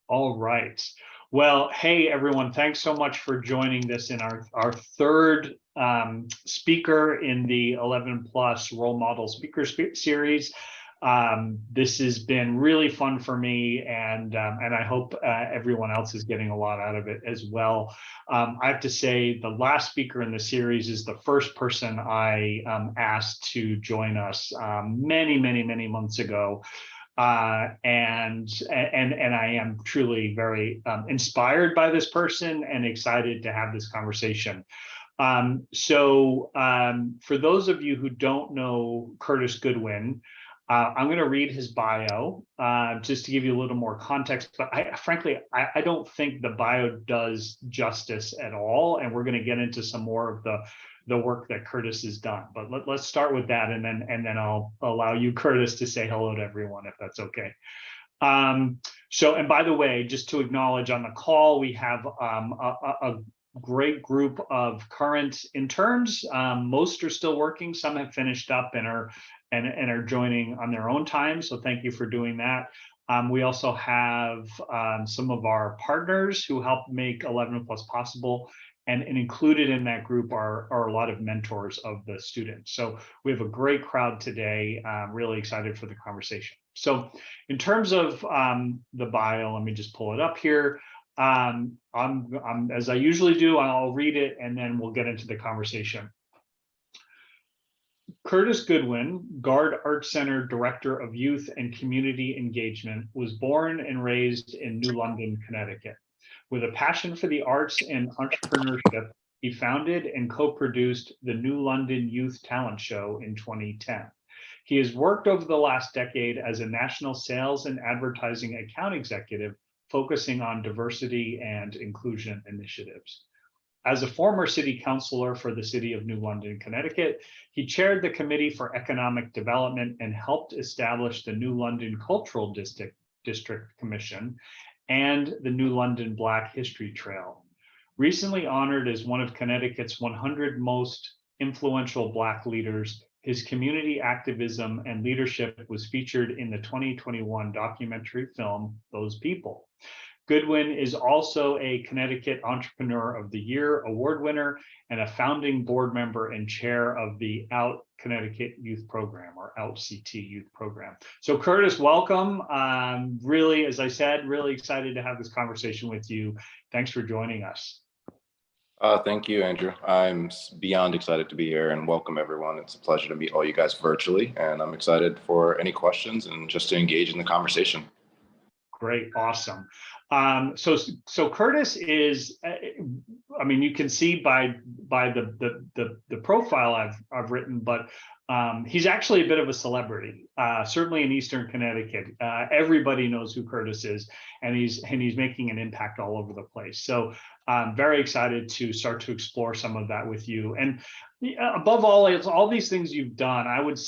All right. Well, hey, everyone, thanks so much for joining this in our third speaker in the 11 plus role model speaker series. This has been really fun for me, and I hope everyone else is getting a lot out of it as well. I have to say the last speaker in the series is the first person I asked to join us many months ago. And I am truly very inspired by this person and excited to have this conversation. For those of you who don't know Curtis Goodwin, I'm going to read his bio just to give you a little more context, but frankly, I don't think the bio does justice at all, and we're going to get into some more of the work that Curtis has done. But let's start with that, and then I'll allow you, Curtis, to say hello to everyone, if that's okay. And by the way, just to acknowledge on the call, we have a great group of current interns. Most are still working, some have finished up and are joining on their own time. So thank you for doing that. We also have some of our partners who help make 11 Plus possible. And included in that group are a lot of mentors of the students. So we have a great crowd today. Really excited for the conversation. So in terms of the bio, let me just pull it up here. I'm as I usually do, I'll read it and then we'll get into the conversation. Curtis Goodwin, Guard Arts Center Director of Youth and Community Engagement, was born and raised in New London, Connecticut. With a passion for the arts and entrepreneurship, he founded and co-produced the New London Youth Talent Show in 2010. He has worked over the last decade as a national sales and advertising account executive, focusing on diversity and inclusion initiatives. As a former city councilor for the city of New London, Connecticut, he chaired the Committee for Economic Development and helped establish the New London Cultural District Commission and the New London Black History Trail. Recently honored as one of Connecticut's 100 most influential Black leaders, his community activism and leadership was featured in the 2021 documentary film, Those People. Goodwin is also a Connecticut Entrepreneur of the Year award winner and a founding board member and chair of the Out Connecticut Youth Program, or Out CT Youth Program. So Curtis, welcome. Really, as I said, really excited to have this conversation with you. Thanks for joining us. Thank you, Andrew. I'm beyond excited to be here and welcome everyone. It's a pleasure to meet all you guys virtually, and I'm excited for any questions and just to engage in the conversation. Great, awesome. So Curtis is, I mean, you can see by the profile I've written, but he's actually a bit of a celebrity, certainly in Eastern Connecticut. Everybody knows who Curtis is, and he's making an impact all over the place. So I'm very excited to start to explore some of that with you. And above all these things you've done, I would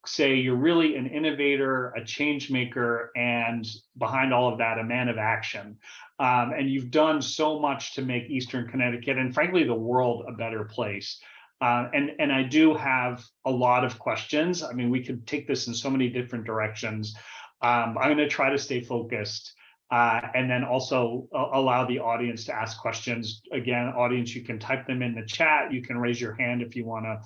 say you're really an innovator, a change maker, and behind all of that, a man of action. And you've done so much to make Eastern Connecticut and frankly, the world a better place. And I do have a lot of questions. I mean, we could take this in so many different directions. I'm going to try to stay focused and then also allow the audience to ask questions. Again, audience, you can type them in the chat. You can raise your hand if you want to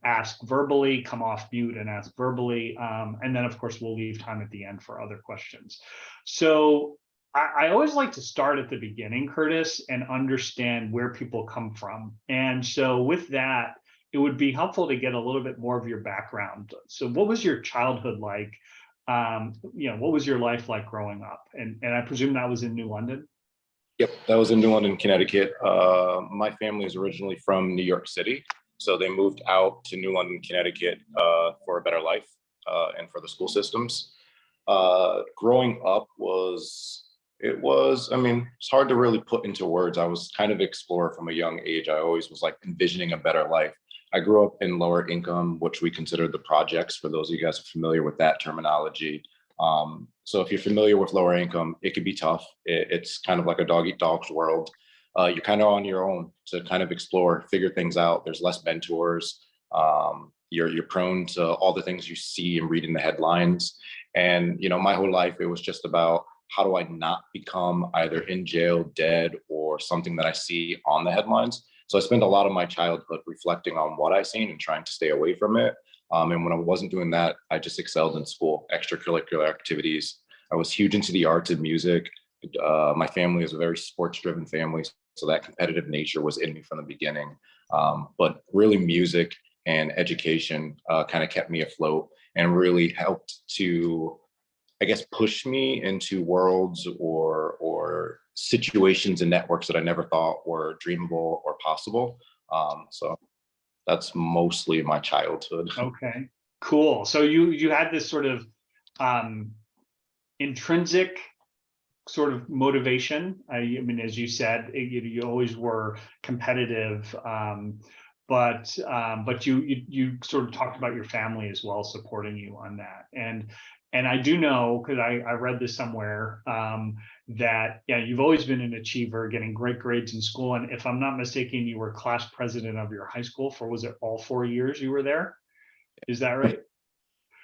ask verbally, come off mute and ask verbally. And then, of course, we'll leave time at the end for other questions. So I always like to start at the beginning, Curtis, and understand where people come from. And so with that, it would be helpful to get a little bit more of your background. So what was your childhood like? What was your life like growing up? And I presume that was in New London? Yep, that was in New London, Connecticut. My family is originally from New York City. So they moved out to New London, Connecticut for a better life and for the school systems. Growing up I mean, it's hard to really put into words. I was kind of explorer from a young age. I always was like envisioning a better life. I grew up in lower income, which we consider the projects, for those of you guys who are familiar with that terminology. So if you're familiar with lower income, it can be tough. It's kind of like a dog eat dog's world. You're kind of on your own to kind of explore, figure things out. There's less mentors. You're prone to all the things you see and read in the headlines. And, my whole life, it was just about how do I not become either in jail, dead, or something that I see on the headlines? So I spent a lot of my childhood reflecting on what I seen and trying to stay away from it. And when I wasn't doing that, I just excelled in school, extracurricular activities. I was huge into the arts and music. My family is a very sports-driven family, so that competitive nature was in me from the beginning. But really, music and education kind of kept me afloat and really helped to, I guess, push me into worlds or situations and networks that I never thought were dreamable or possible. So that's mostly my childhood. Okay, cool. So you had this sort of um, intrinsic sort of motivation. I mean, as you said, you always were competitive, but you sort of talked about your family as well supporting you on that. And I do know, because I read this somewhere, that yeah, you've always been an achiever, getting great grades in school. And if I'm not mistaken, you were class president of your high school for, was it all 4 years you were there? Is that right?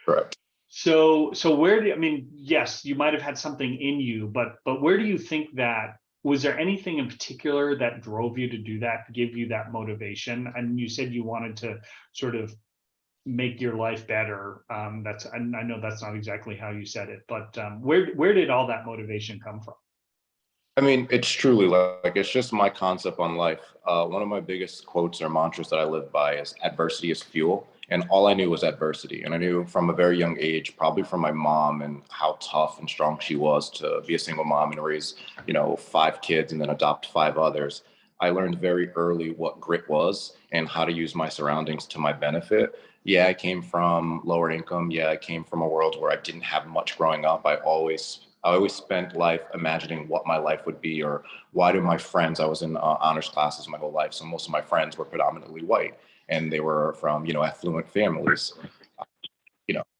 Correct. So where do, I mean, yes, you might have had something in you, but where do you think that, was there anything in particular that drove you to do that, give you that motivation? And you said you wanted to sort of make your life better. That's, I know that's not exactly how you said it, but where did all that motivation come from? I mean, it's truly like it's just my concept on life. One of my biggest quotes or mantras that I live by is adversity is fuel. And all I knew was adversity. And I knew from a very young age, probably from my mom and how tough and strong she was to be a single mom and raise, 5 kids and then adopt 5 others. I learned very early what grit was and how to use my surroundings to my benefit. Yeah, I came from lower income. Yeah, I came from a world where I didn't have much growing up. I always spent life imagining what my life would be, or why do my friends, I was in honors classes my whole life. So most of my friends were predominantly white and they were from, affluent families.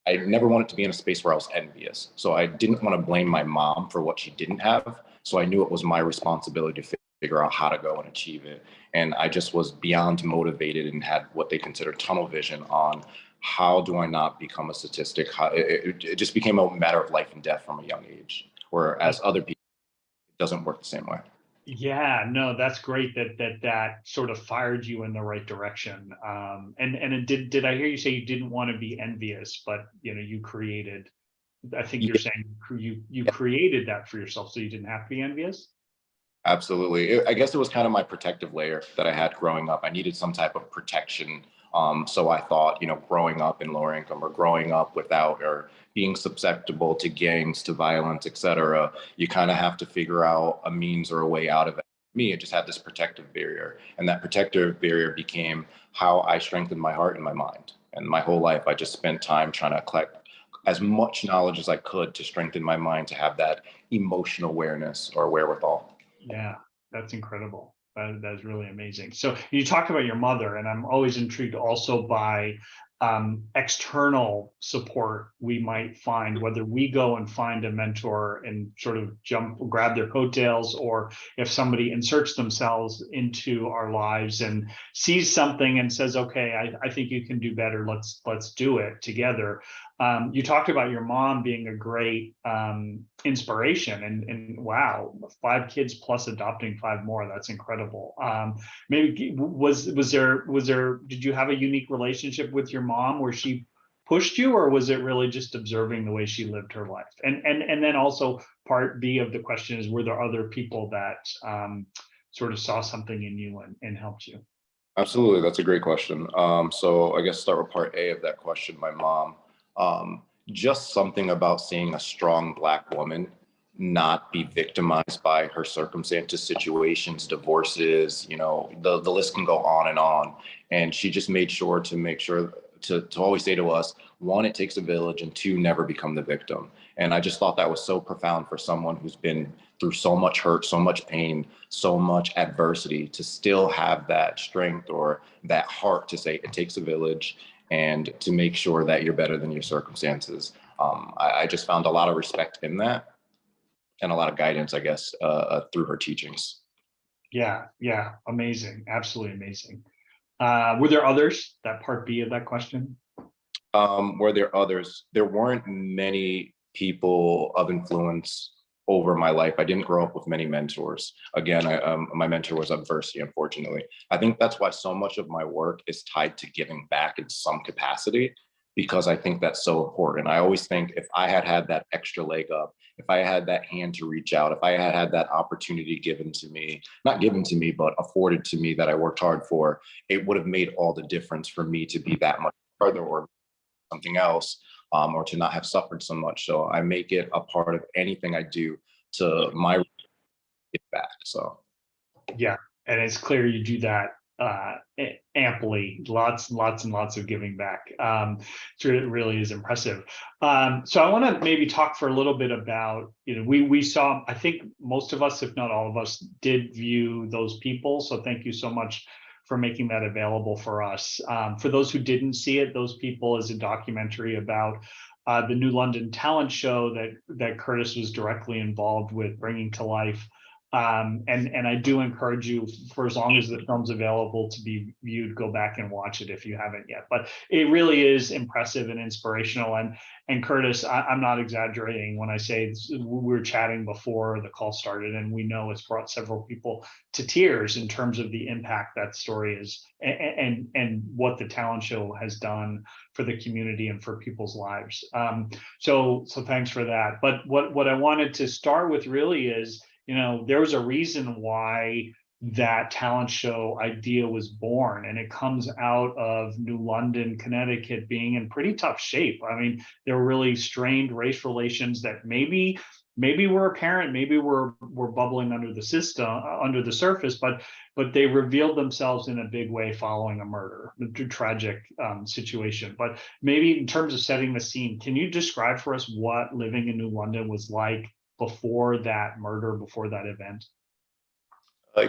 I never wanted to be in a space where I was envious. So I didn't want to blame my mom for what she didn't have. So I knew it was my responsibility to figure out how to go and achieve it. And I just was beyond motivated and had what they consider tunnel vision on how do I not become a statistic? It just became a matter of life and death from a young age, whereas other people, it doesn't work the same way. Yeah, no, that's great that sort of fired you in the right direction. And it did I hear you say you didn't want to be envious, but you created, I think you're Yeah, saying you created that for yourself so you didn't have to be envious. absolutely. I guess it was kind of my protective layer that I had growing up. I needed some type of protection. So I thought, growing up in lower income or growing up without or being susceptible to gangs, to violence, etc., you kind of have to figure out a means or a way out of it. Me, it just had this protective barrier. And that protective barrier became how I strengthened my heart and my mind. And my whole life, I just spent time trying to collect as much knowledge as I could to strengthen my mind, to have that emotional awareness or wherewithal. Yeah, that's incredible. That is really amazing. So you talked about your mother, and I'm always intrigued also by external support we might find, whether we go and find a mentor and sort of grab their coattails, or if somebody inserts themselves into our lives and sees something and says, okay, I think you can do better. Let's do it together. You talked about your mom being a great inspiration, and wow, 5 kids plus adopting 5 more. That's incredible. Maybe was there, did you have a unique relationship with your mom where she pushed you, or was it really just observing the way she lived her life? And then also part B of the question is, were there other people that sort of saw something in you and helped you? Absolutely, that's a great question. So I guess start with part A of that question. My mom, just something about seeing a strong Black woman not be victimized by her circumstances, situations, divorces, the list can go on and on. And she just made sure to always say to us, one, it takes a village, and two, never become the victim. And I just thought that was so profound for someone who's been through so much hurt, so much pain, so much adversity, to still have that strength or that heart to say it takes a village, and to make sure that you're better than your circumstances. I just found a lot of respect in that, and a lot of guidance, I guess, through her teachings. Yeah, amazing, absolutely amazing. Were there others? That part B of that question. Were there others? There weren't many people of influence over my life. I didn't grow up with many mentors. Again, my mentor was adversity, unfortunately. I think that's why so much of my work is tied to giving back in some capacity, because I think that's so important. I always think if I had had that extra leg up, if I had that hand to reach out, if I had had that opportunity given to me, not given to me, but afforded to me that I worked hard for, it would have made all the difference for me to be that much further or something else, or to not have suffered so much. So I make it a part of anything I do to my get back. So Yeah, and it's clear you do that amply, lots and lots of giving back. It really is impressive. So I want to maybe talk for a little bit about, we saw, I think most of us, if not all of us, did view Those People. So thank you so much for making that available for us. For those who didn't see it, Those People is a documentary about the New London talent show that Curtis was directly involved with bringing to life. And I do encourage you, for as long as the film's available to be viewed, go back and watch it if you haven't yet. But it really is impressive and inspirational. And Curtis, I'm not exaggerating when I say this, we were chatting before the call started, and we know it's brought several people to tears in terms of the impact that story is, and what the talent show has done for the community and for people's lives. So thanks for that. But what I wanted to start with really is, there was a reason why that talent show idea was born, and it comes out of New London, Connecticut being in pretty tough shape. I mean, there were really strained race relations that maybe were apparent, maybe were bubbling under the system, under the surface, but they revealed themselves in a big way following a murder, a tragic situation. But maybe in terms of setting the scene, can you describe for us what living in New London was like before that murder, before that event?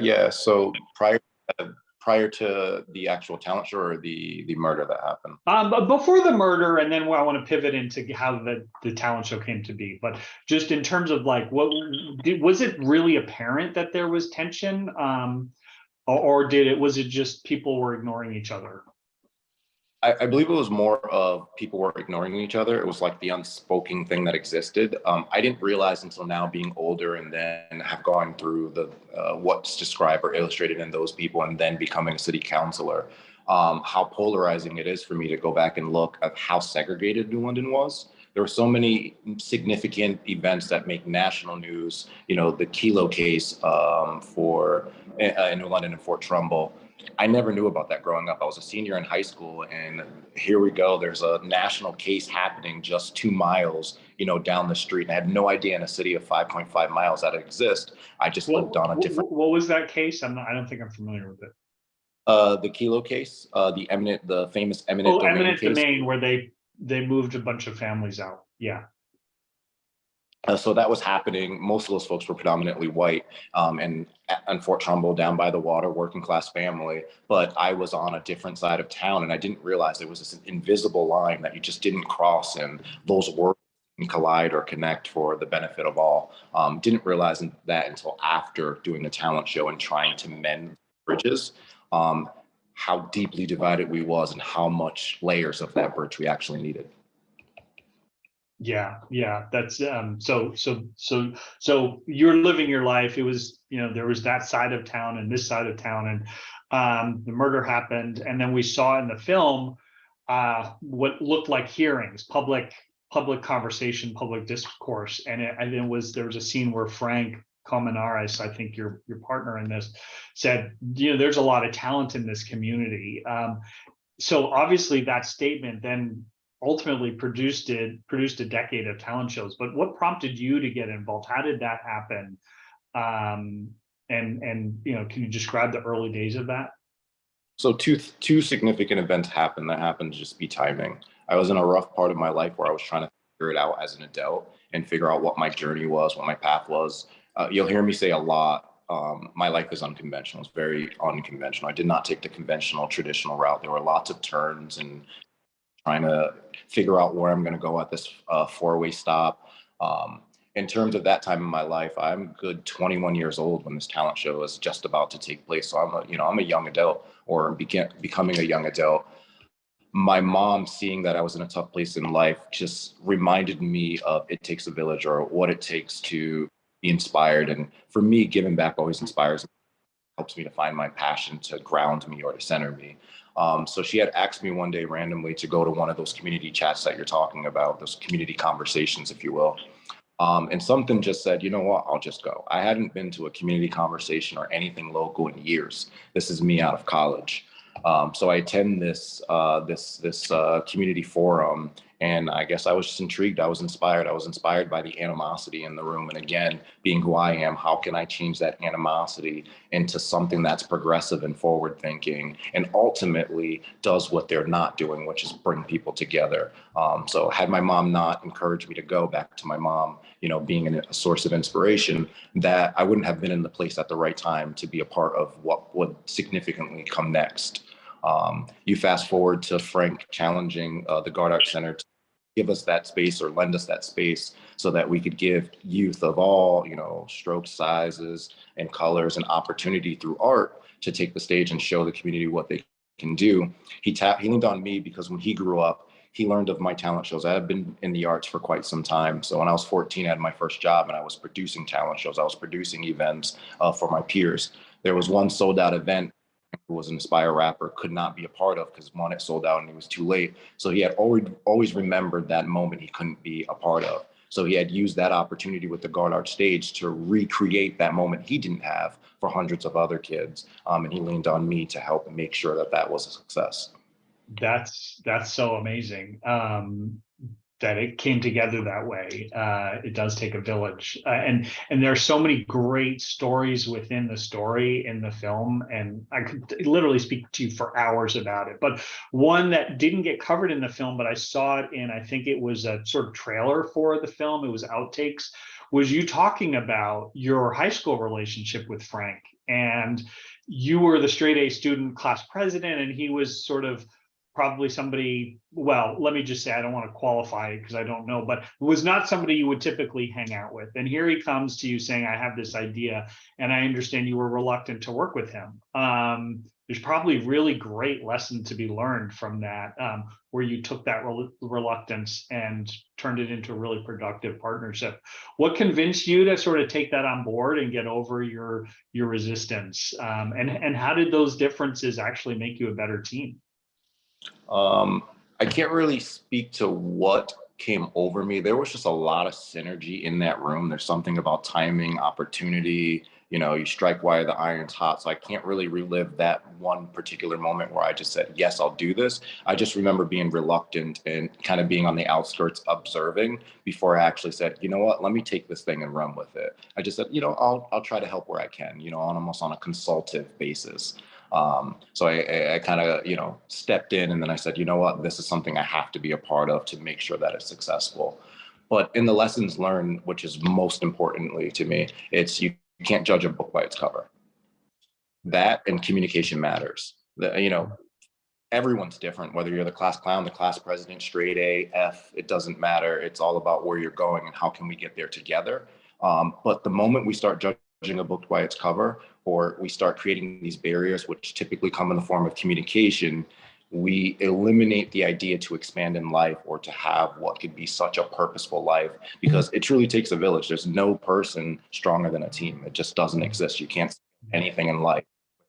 yeah. So prior to the actual talent show, or the murder that happened. But before the murder, and then I want to pivot into how the talent show came to be. But just in terms of like, was it really apparent that there was tension, or was it just people were ignoring each other? I believe it was more of people were ignoring each other. It was like the unspoken thing that existed. I didn't realize until now, being older and then have gone through the what's described or illustrated in Those People, and then becoming a city councilor, how polarizing it is for me to go back and look at how segregated New London was. There were so many significant events that make national news. The Kilo case for in New London and Fort Trumbull. I never knew about that growing up. I was a senior in high school, and here we go. There's a national case happening just 2 miles, down the street. And I had no idea in a city of 5.5 miles that it exists. I just lived on a different. What was that case? I don't think I'm familiar with it. The Kilo case, the famous eminent domain eminent case. domain, where they moved a bunch of families out. Yeah. So that was happening. Most of those folks were predominantly white, and on Fort Trumbull, down by the water, working class family. But I was on a different side of town, and I didn't realize there was this invisible line that you just didn't cross, and those worlds collide or connect for the benefit of all. Didn't realize that until after doing the talent show and trying to mend bridges, how deeply divided we was, and how much layers of that bridge we actually needed. Yeah, that's so you're living your life. It was, there was that side of town and this side of town, and the murder happened, and then we saw in the film what looked like hearings, public conversation, public discourse, and there was a scene where Frank Colmenares, I think your partner in this, said, there's a lot of talent in this community. So obviously that statement then ultimately produced a decade of talent shows. But what prompted you to get involved? How did that happen? And can you describe the early days of that? So two significant events happened that happened to just be timing. I was in a rough part of my life where I was trying to figure it out as an adult and figure out what my journey was, what my path was. You'll hear me say a lot, my life is unconventional. It's very unconventional. I did not take the conventional, traditional route. There were lots of turns and trying to figure out where I'm going to go at this 4-way stop. In terms of that time in my life, I'm good 21 years old when this talent show is just about to take place. So I'm a young adult, or becoming a young adult. My mom, seeing that I was in a tough place in life, just reminded me of it takes a village, or what it takes to be inspired. And for me, giving back always inspires me, helps me to find my passion to ground me or to center me. So she had asked me one day randomly to go to one of those community chats that you're talking about, those community conversations, if you will. And something just said, you know what, I'll just go. I hadn't been to a community conversation or anything local in years. This is me out of college. So I attend this community forum, and I guess I was just intrigued. I was inspired. I was inspired by the animosity in the room. And again, being who I am, how can I change that animosity into something that's progressive and forward thinking, and ultimately does what they're not doing, which is bring people together. So had my mom not encouraged me to go, back to my mom, being a source of inspiration, that I wouldn't have been in the place at the right time to be a part of what would significantly come next. You fast forward to Frank challenging the Guard Art Center to give us that space or lend us that space so that we could give youth of all, strokes, sizes, and colors an opportunity through art to take the stage and show the community what they can do. He leaned on me because when he grew up, he learned of my talent shows. I had been in the arts for quite some time. So when I was 14, I had my first job and I was producing talent shows. I was producing events for my peers. There was one sold out event who was an Inspire rapper could not be a part of because one, it sold out and it was too late. So he had always remembered that moment he couldn't be a part of. So he had used that opportunity with the Guard Art stage to recreate that moment he didn't have for hundreds of other kids. And he leaned on me to help make sure that that was a success. That's so amazing. That it came together that way. It does take a village, and there are so many great stories within the story in the film, and I could literally speak to you for hours about it. But one that didn't get covered in the film, but I saw it in, I think it was a sort of trailer for the film, it was outtakes, was you talking about your high school relationship with Frank, and you were the straight A student class president, and he was sort of probably somebody, well, let me just say, I don't want to qualify it because I don't know, but was not somebody you would typically hang out with. And here he comes to you saying, I have this idea, and I understand you were reluctant to work with him. There's probably really great lesson to be learned from that, where you took that reluctance and turned it into a really productive partnership. What convinced you to sort of take that on board and get over your resistance? And how did those differences actually make you a better team? I can't really speak to what came over me. There was just a lot of synergy in that room. There's something about timing, opportunity, you strike while the iron's hot. So I can't really relive that one particular moment where I just said, yes, I'll do this. I just remember being reluctant and kind of being on the outskirts observing before I actually said, you know what, let me take this thing and run with it. I just said, I'll try to help where I can, almost on a consultative basis. So I kind of, stepped in, and then I said, you know what, this is something I have to be a part of to make sure that it's successful. But in the lessons learned, which is most importantly to me, it's you can't judge a book by its cover. That and communication matters. Everyone's different, whether you're the class clown, the class president, straight A, F, it doesn't matter. It's all about where you're going and how can we get there together. But the moment we start judging a book by its cover, or we start creating these barriers, which typically come in the form of communication, we eliminate the idea to expand in life or to have what could be such a purposeful life, because it truly takes a village. There's no person stronger than a team. It just doesn't exist. You can't see anything in life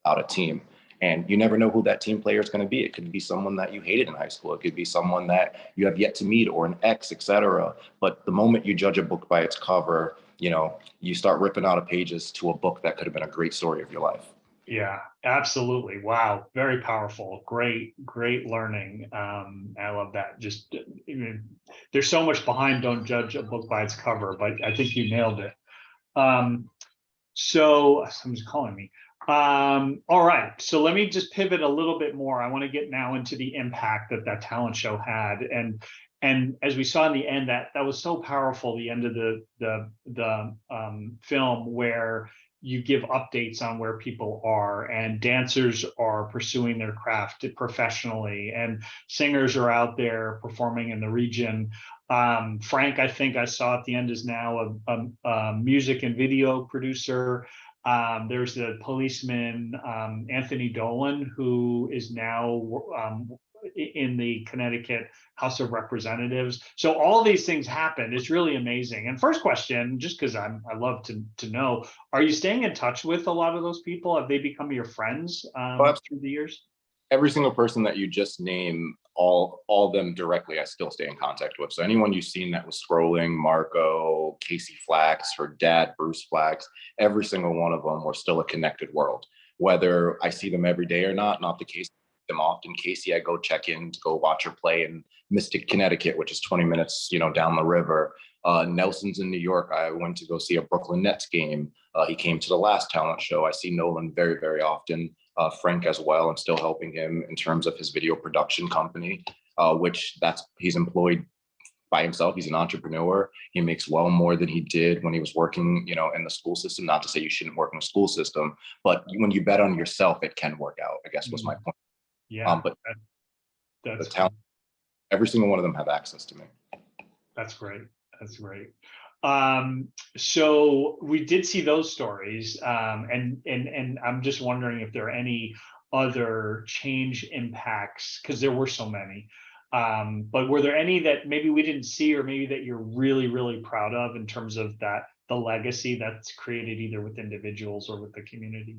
without a team. And you never know who that team player is going to be. It could be someone that you hated in high school. It could be someone that you have yet to meet, or an ex, etc. But the moment you judge a book by its cover, you start ripping out of pages to a book that could have been a great story of your life. Yeah, absolutely. Wow. Very powerful. Great learning. I love that. Just, there's so much behind don't judge a book by its cover, but I think you nailed it. So someone's calling me. All right. So let me just pivot a little bit more. I want to get now into the impact that talent show had. And as we saw in the end, that was so powerful, the end of the film, where you give updates on where people are, and dancers are pursuing their craft professionally, and singers are out there performing in the region. Frank, I think I saw at the end, is now a music and video producer. There's the policeman, Anthony Dolan, who is now in the Connecticut House of Representatives. So all these things happened. It's really amazing. And first question, just because I love to know, are you staying in touch with a lot of those people? Have they become your friends through the years? Every single person that you just name, all of them directly, I still stay in contact with. So anyone you've seen that was scrolling, Marco, Casey Flax, her dad, Bruce Flax, every single one of them were still a connected world. Whether I see them every day or not the case. Them often. Casey, I go check in to go watch her play in Mystic, Connecticut, which is 20 minutes, down the river. Nelson's in New York. I went to go see a Brooklyn Nets game. He came to the last talent show. I see Nolan very, very often. Frank as well. I'm still helping him in terms of his video production company, which he's employed by himself. He's an entrepreneur. He makes well more than he did when he was working, in the school system. Not to say you shouldn't work in the school system, but when you bet on yourself, it can work out, I guess was my point. Yeah. But that's the talent, every single one of them have access to me. That's great. That's great. So we did see those stories, and I'm just wondering if there are any other change impacts, because there were so many. But were there any that maybe we didn't see, or maybe that you're really, really proud of in terms of the legacy that's created either with individuals or with the community?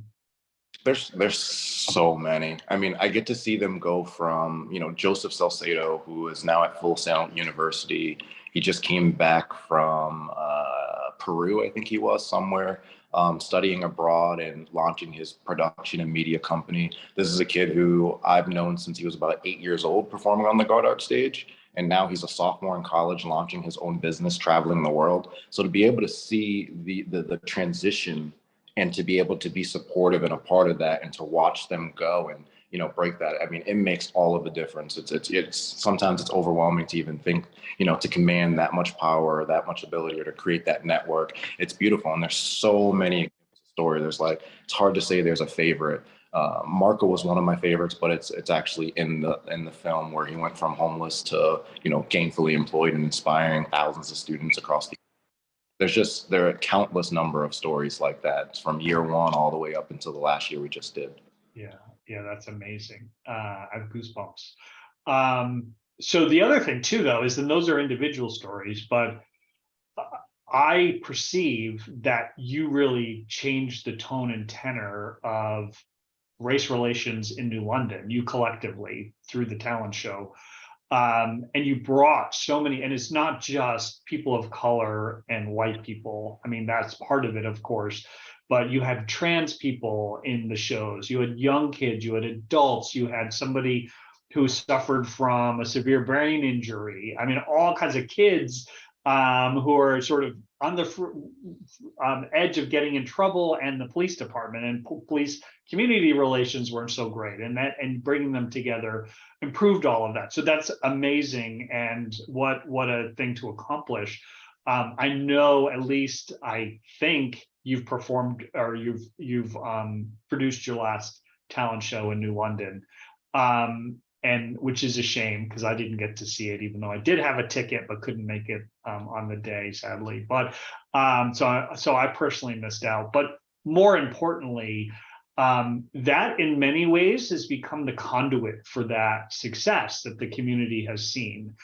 There's so many. I mean, I get to see them go from, Joseph Salcedo, who is now at Full Sail University. He just came back from Peru, I think he was somewhere, studying abroad and launching his production and media company. This is a kid who I've known since he was about 8 years old, performing on the Goddard stage. And now he's a sophomore in college, launching his own business, traveling the world. So to be able to see the transition and to be able to be supportive and a part of that and to watch them go and, break that. I mean, it makes all of the difference. It's sometimes it's overwhelming to even think, to command that much power, or that much ability, or to create that network. It's beautiful. And there's so many stories. It's hard to say there's a favorite. Marco was one of my favorites, but it's actually in the film where he went from homeless to, gainfully employed and inspiring thousands of students across the there are a countless number of stories like that from year one all the way up until the last year we just did. Yeah, that's amazing. I have goosebumps. So the other thing too, though, is that those are individual stories, but I perceive that you really changed the tone and tenor of race relations in New London, you collectively, through the talent show. And you brought so many, and it's not just people of color and white people. I mean, that's part of it, of course, but you had trans people in the shows. You had young kids, you had adults, you had somebody who suffered from a severe brain injury. I mean, all kinds of kids who are sort of on the edge of getting in trouble, and the police department and police community relations weren't so great, and bringing them together improved all of that. So that's amazing, and what a thing to accomplish. I know, at least I think you've performed, or you've produced your last talent show in New London. And which is a shame, because I didn't get to see it, even though I did have a ticket but couldn't make it on the day, sadly. But so I personally missed out. But more importantly, that in many ways has become the conduit for that success that the community has seen.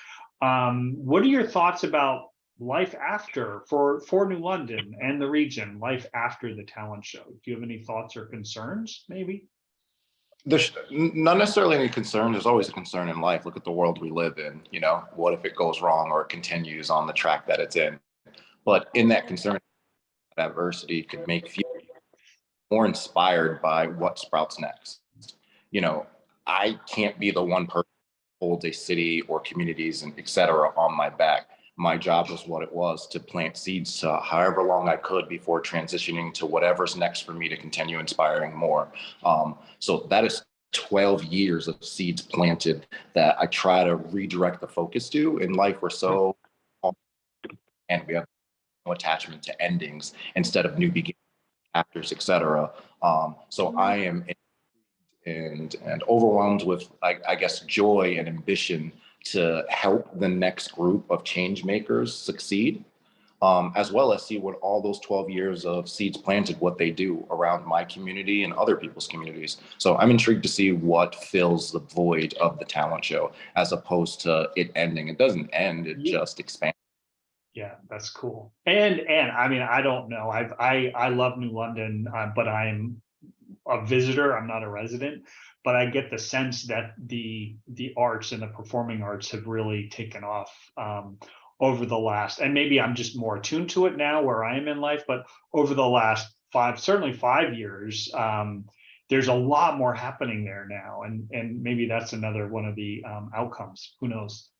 What are your thoughts about life after, for New London and the region, life after the talent show? Do you have any thoughts or concerns, maybe? There's not necessarily any concern. There's always a concern in life. Look at the world we live in. What if it goes wrong or it continues on the track that it's in? But in that concern, adversity could make you more inspired by what sprouts next. I can't be the one person who holds a city or communities and et cetera on my back. My job was what it was, to plant seeds to however long I could before transitioning to whatever's next for me to continue inspiring more. So that is 12 years of seeds planted that I try to redirect the focus to. In life, we're so, and we have no attachment to endings instead of new beginnings, chapters, et cetera. So I am and overwhelmed with, I guess, joy and ambition to help the next group of change makers succeed. as well as see what all those 12 years of seeds planted, what they do around my community and other people's communities. So I'm intrigued to see what fills the void of the talent show, as opposed to it ending. It doesn't end, it just expands. Yeah, that's cool. And I mean, I don't know. I love New London, but I'm a visitor. I'm not a resident, but I get the sense that the arts and the performing arts have really taken off over the last, and maybe I'm just more attuned to it now where I am in life, but over the last certainly 5 years, there's a lot more happening there now, and maybe that's another one of the outcomes. Who knows?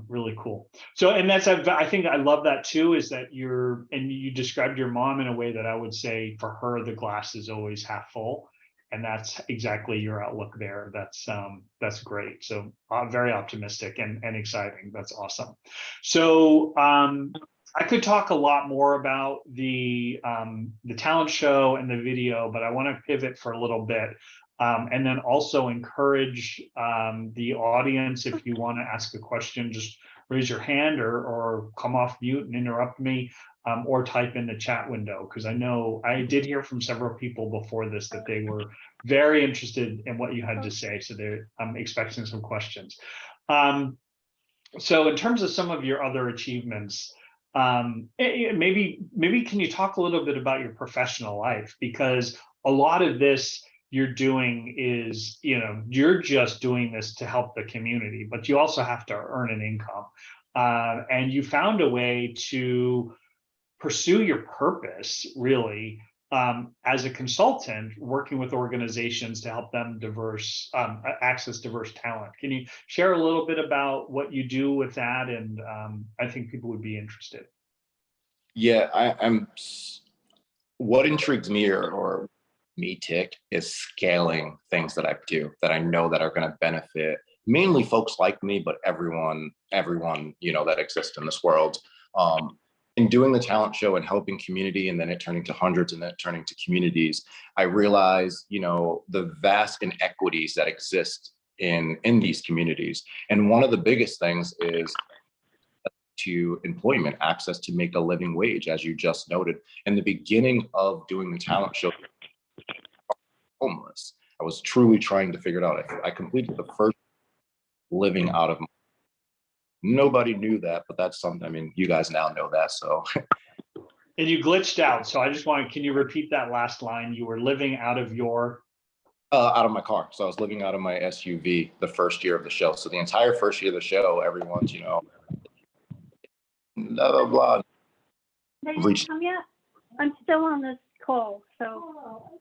Really cool. So, and that's, I think I love that too, is that you described your mom in a way that I would say for her, the glass is always half full. And that's exactly your outlook there. That's great. So very optimistic and exciting. That's awesome. So I could talk a lot more about the talent show and the video, but I want to pivot for a little bit. And then also encourage the audience, if you want to ask a question, just raise your hand or come off mute and interrupt me, or type in the chat window, because I know I did hear from several people before this that they were very interested in what you had to say. So I'm expecting some questions. So in terms of some of your other achievements, maybe can you talk a little bit about your professional life? Because a lot of this you're doing is, you're just doing this to help the community, but you also have to earn an income. And you found a way to pursue your purpose, really, as a consultant, working with organizations to help them access diverse talent. Can you share a little bit about what you do with that? And I think people would be interested. Yeah, I'm. What intrigues me or me tick is scaling things that I do that I know that are going to benefit mainly folks like me, but everyone that exists in this world. In doing the talent show and helping community, and then it turning to hundreds and then turning to communities, I realized, the vast inequities that exist in these communities. And one of the biggest things is to employment, access to make a living wage, as you just noted. In the beginning of doing the talent show, homeless. I was truly trying to figure it out. I completed the first living out of. Nobody knew that, but that's something. I mean, you guys now know that. So. And you glitched out. So I just can you repeat that last line? You were living out of your. Out of my car. So I was living out of my SUV the first year of the show. So the entire first year of the show, everyone's, blah, blah, blah. They didn't come yet? I'm still on this call, so.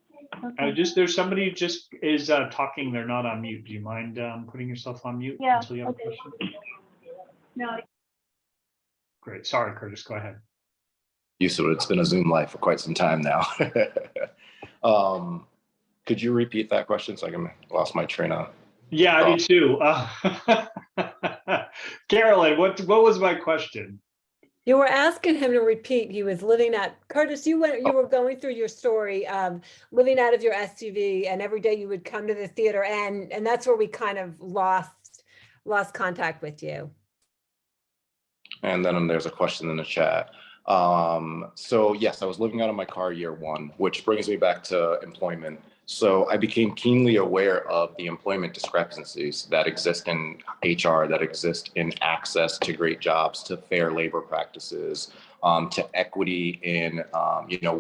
Okay. There's somebody just is talking. They're not on mute. Do you mind putting yourself on mute until you have a question? No. Great. Sorry, Curtis. Go ahead. Used to it. It's been a Zoom life for quite some time now. Could you repeat that question so I can lost my train of? Yeah, I do too. Carolyn, what was my question? You were asking him to repeat. He was living at Curtis. You were going through your story, living out of your SUV, and every day you would come to the theater, and that's where we kind of lost contact with you. And then there's a question in the chat. So yes, I was living out of my car year one, which brings me back to employment. So I became keenly aware of the employment discrepancies that exist in HR, that exist in access to great jobs, to fair labor practices, to equity in,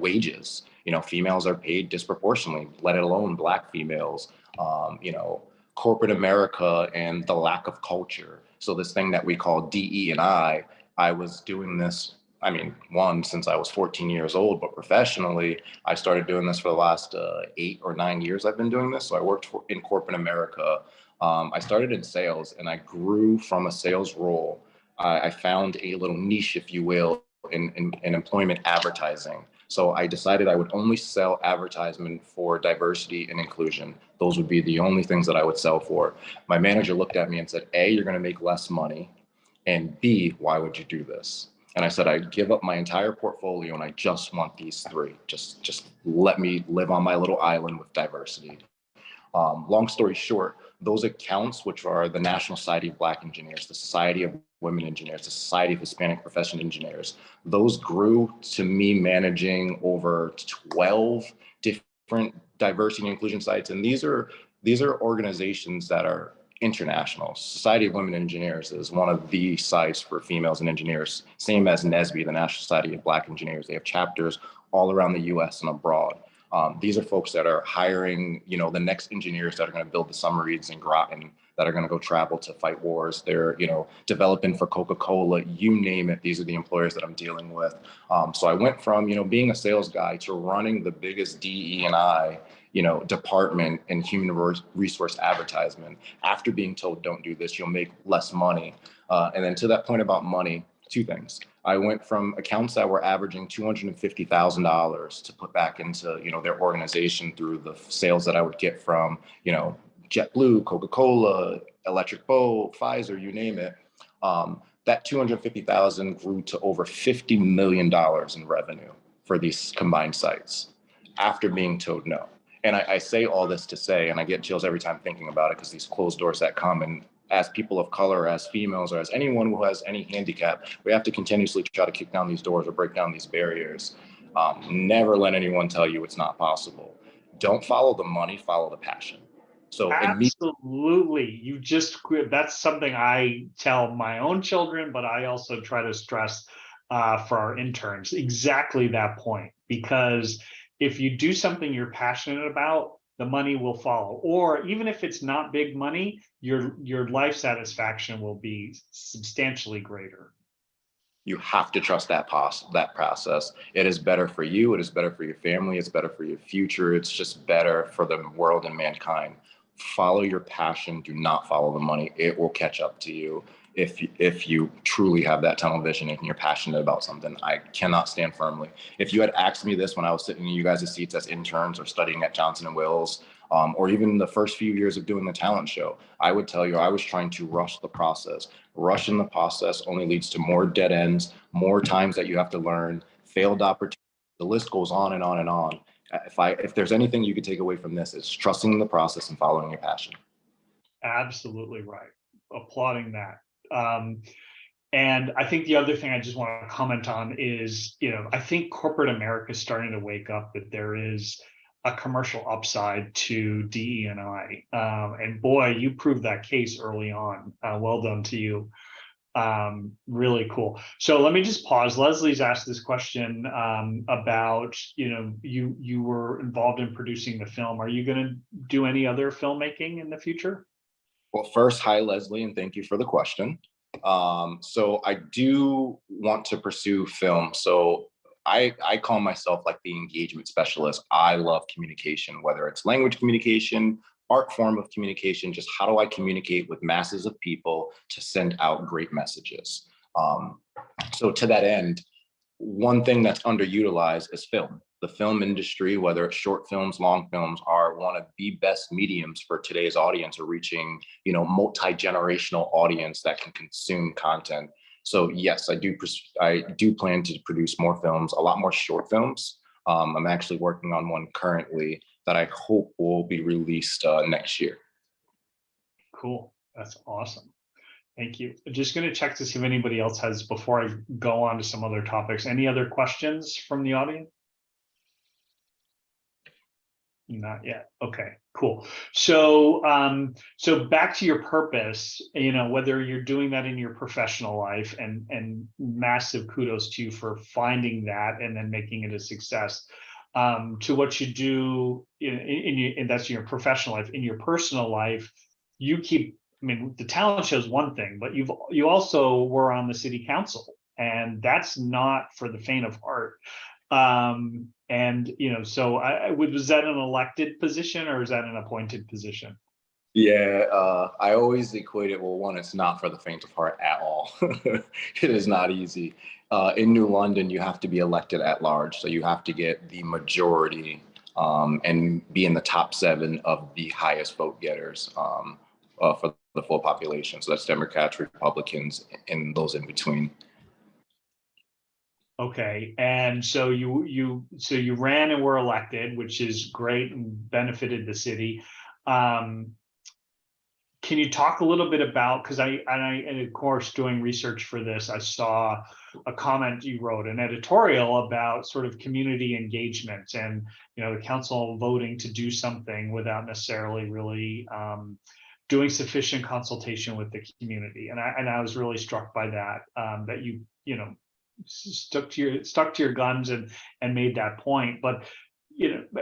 wages. Females are paid disproportionately, let alone Black females, corporate America and the lack of culture. So this thing that we call DE&I was doing this, since I was 14 years old, but professionally, I started doing this for the last 8 or 9 years. I've been doing this. So I worked in corporate America. I started in sales, and I grew from a sales role. I found a little niche, if you will, in employment advertising. So I decided I would only sell advertisement for diversity and inclusion. Those would be the only things that I would sell for. My manager looked at me and said, A, you're going to make less money, and B, why would you do this? And I said, I'd give up my entire portfolio and I just want these 3. Just let me live on my little island with diversity. Long story short, those accounts, which are the National Society of Black Engineers, the Society of Women Engineers, the Society of Hispanic Profession Engineers, those grew to me managing over 12 different diversity and inclusion sites. And these are organizations that are international. Society of Women Engineers is one of the sites for females and engineers, same as NSBE, the National Society of Black Engineers. They have chapters all around the US and abroad. These are folks that are hiring, the next engineers that are going to build the submarines in Groton, that are going to go travel to fight wars. They're, developing for Coca-Cola, you name it. These are the employers that I'm dealing with. So I went from, being a sales guy to running the biggest DE&I, department in human resource advertisement. After being told, don't do this, you'll make less money. And then to that point about money, two things. I went from accounts that were averaging $250,000 to put back into, their organization through the sales that I would get from, JetBlue, Coca-Cola, Electric Boat, Pfizer, you name it. That 250,000 grew to over $50 million in revenue for these combined sites after being told no. And I say all this to say, and I get chills every time thinking about it, because these closed doors that come, and as people of color, as females, or as anyone who has any handicap, we have to continuously try to kick down these doors or break down these barriers. Never let anyone tell you it's not possible. Don't follow the money, follow the passion. So absolutely, that's something I tell my own children, but I also try to stress for our interns, exactly that point, because if you do something you're passionate about, the money will follow. Or even if it's not big money, your life satisfaction will be substantially greater. You have to trust that process. It is better for you. It is better for your family. It's better for your future. It's just better for the world and mankind. Follow your passion. Do not follow the money. It will catch up to you. If you truly have that tunnel vision and you're passionate about something. I cannot stand firmly. If you had asked me this when I was sitting in you guys' seats as interns or studying at Johnson & Wales, or even the first few years of doing the talent show, I would tell you I was trying to rush the process. Rushing the process only leads to more dead ends, more times that you have to learn, failed opportunities. The list goes on and on and on. If there's anything you could take away from this, it's trusting the process and following your passion. Absolutely right. Applauding that. And I think the other thing I just want to comment on is, I think corporate America is starting to wake up that there is a commercial upside to DE&I. And boy, you proved that case early on. Well done to you. Really cool. So let me just pause. Leslie's asked this question about, you were involved in producing the film. Are you going to do any other filmmaking in the future? Well, first, hi, Leslie, and thank you for the question. So I do want to pursue film. So I call myself like the engagement specialist. I love communication, whether it's language communication, art form of communication, just how do I communicate with masses of people to send out great messages? So to that end, one thing that's underutilized is film. The film industry, whether it's short films, long films, are one of the best mediums for today's audience, or reaching, multi-generational audience that can consume content. So yes, I do plan to produce more films, a lot more short films. I'm actually working on one currently that I hope will be released next year. Cool. That's awesome. Thank you. Just going to check to see if anybody else has, before I go on to some other topics, any other questions from the audience? Not yet. Okay, cool. So, so back to your purpose, whether you're doing that in your professional life, and massive kudos to you for finding that and then making it a success, to what you do and that's your professional life. In your personal life, you keep, the talent show is one thing, but you also were on the city council, and that's not for the faint of heart. And so was that an elected position, or is that an appointed position? Yeah, I always equate it. Well, one, it's not for the faint of heart at all. It is not easy. In New London, you have to be elected at large, so you have to get the majority and be in the top 7 of the highest vote getters for the full population. So that's Democrats, Republicans, and those in between. Okay, and so you ran and were elected, which is great and benefited the city. can you talk a little bit about, because and of course, doing research for this, I saw a comment you wrote, an editorial about sort of community engagement and, the council voting to do something without necessarily really doing sufficient consultation with the community. And I was really struck by that, that you stuck to your guns and made that point. But